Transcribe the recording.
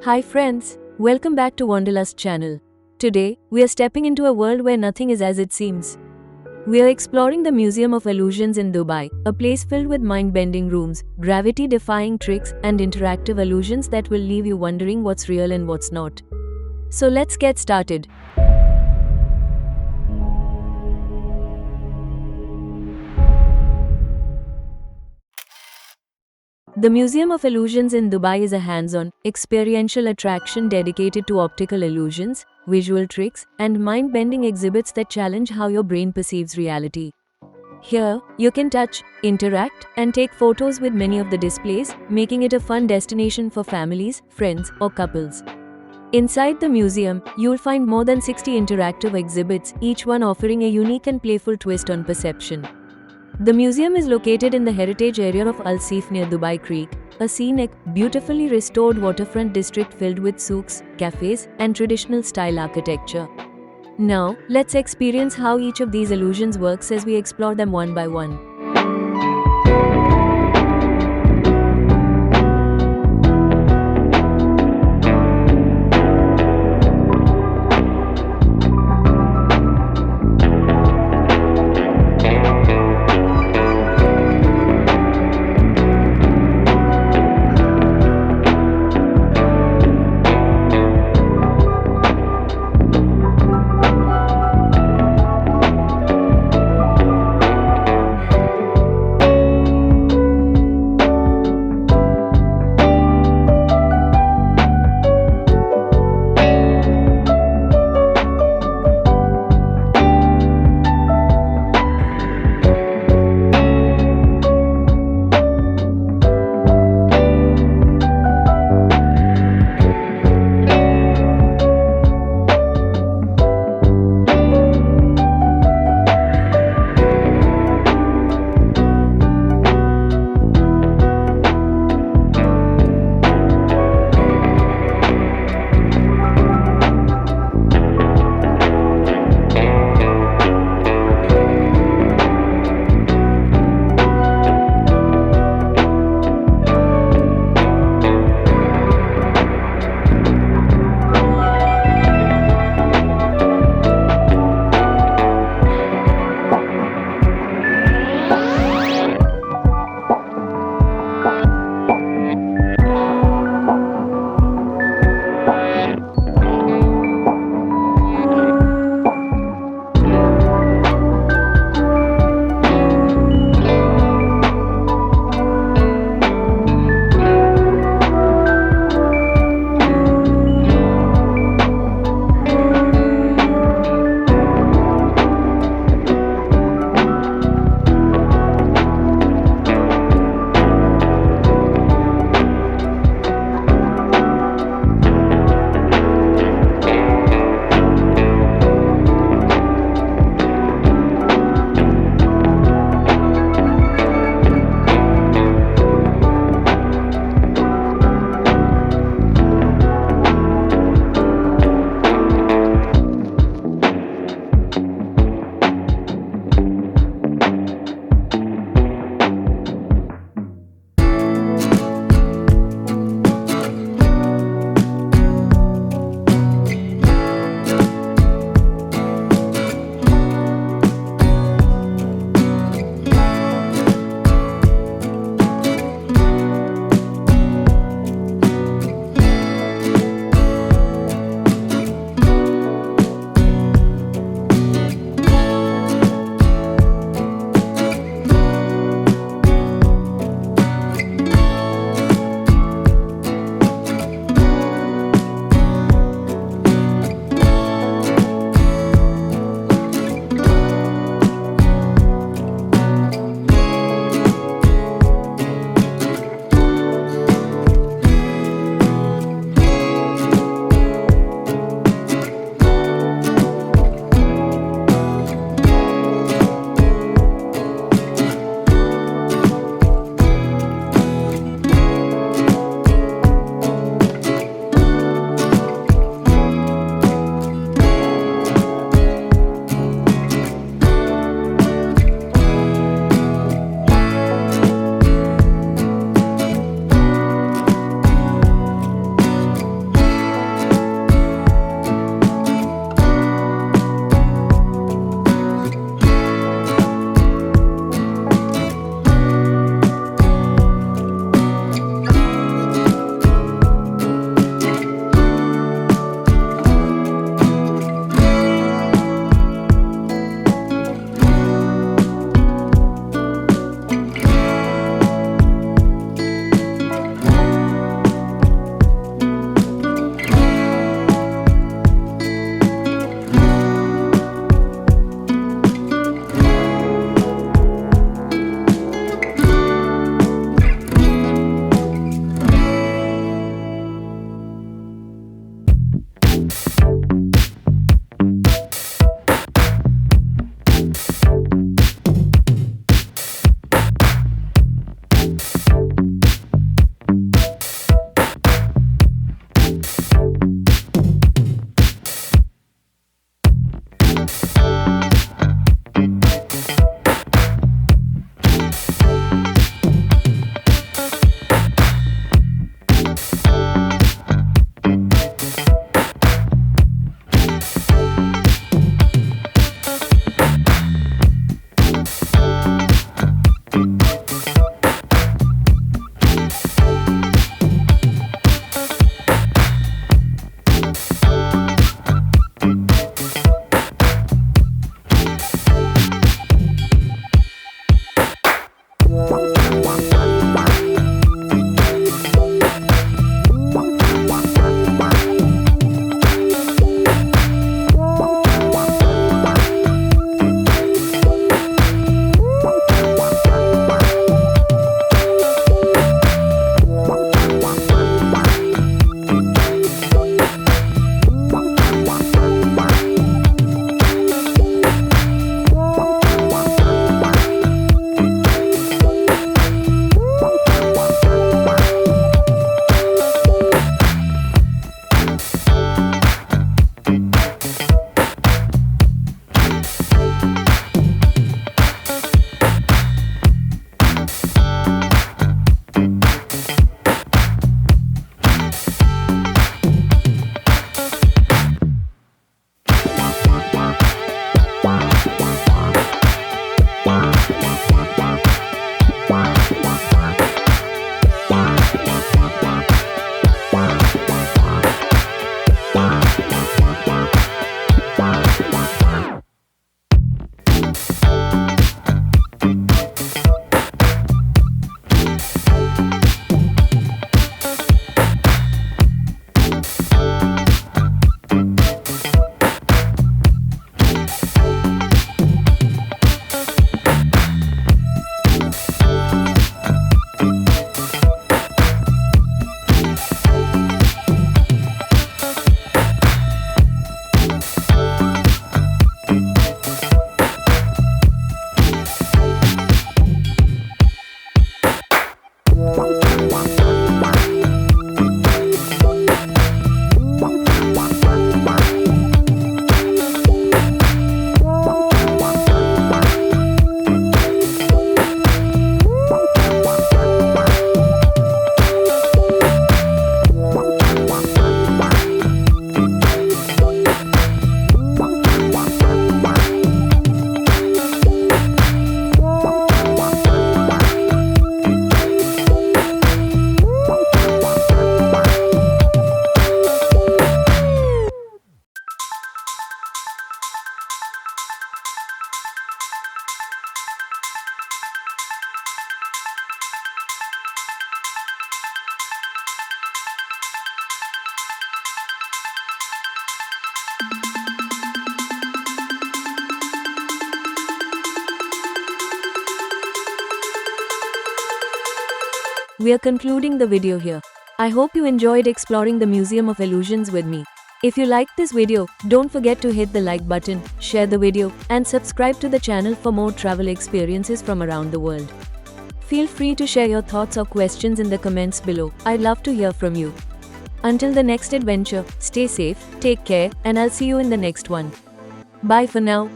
Hi friends, welcome back to Wanderlust channel. Today, we are stepping into a world where nothing is as it seems. We are exploring the Museum of Illusions in Dubai, a place filled with mind-bending rooms, gravity-defying tricks, and interactive illusions that will leave you wondering what's real and what's not. So let's get started. The Museum of Illusions in Dubai is a hands-on, experiential attraction dedicated to optical illusions, visual tricks, and mind-bending exhibits that challenge how your brain perceives reality. Here, you can touch, interact, and take photos with many of the displays, making it a fun destination for families, friends, or couples. Inside the museum, you'll find more than 60 interactive exhibits, each one offering a unique and playful twist on perception. The museum is located in the heritage area of Seef near Dubai Creek, a scenic, beautifully restored waterfront district filled with souks, cafes, and traditional style architecture. Now, let's experience how each of these illusions works as we explore them one by one. We are concluding the video here. I hope you enjoyed exploring the Museum of Illusions with me. If you liked this video, don't forget to hit the like button, share the video, and subscribe to the channel for more travel experiences from around the world. Feel free to share your thoughts or questions in the comments below. I'd love to hear from you. Until the next adventure, stay safe, take care, and I'll see you in the next one. Bye for now.